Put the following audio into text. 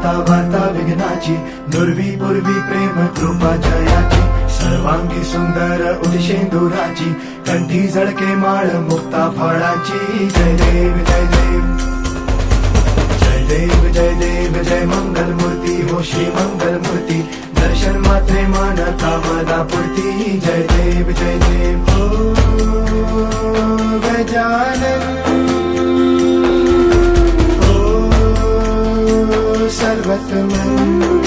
माता वार्ता विघ्नाची, नुरवी पूर्वी प्रेम कृपा जयाची, सर्वांगी सुंदर उदिशेंदुराची, कंठी झळके माळ मुक्ता फळाची. जय देव जय देव जय देव जय देव जय मंगल मूर्ती हो श्री मंगल मूर्ती, दर्शन मात्रे मन कामना पूर्ती. जय देव जय देव हो गजानन हो सर्वतमन.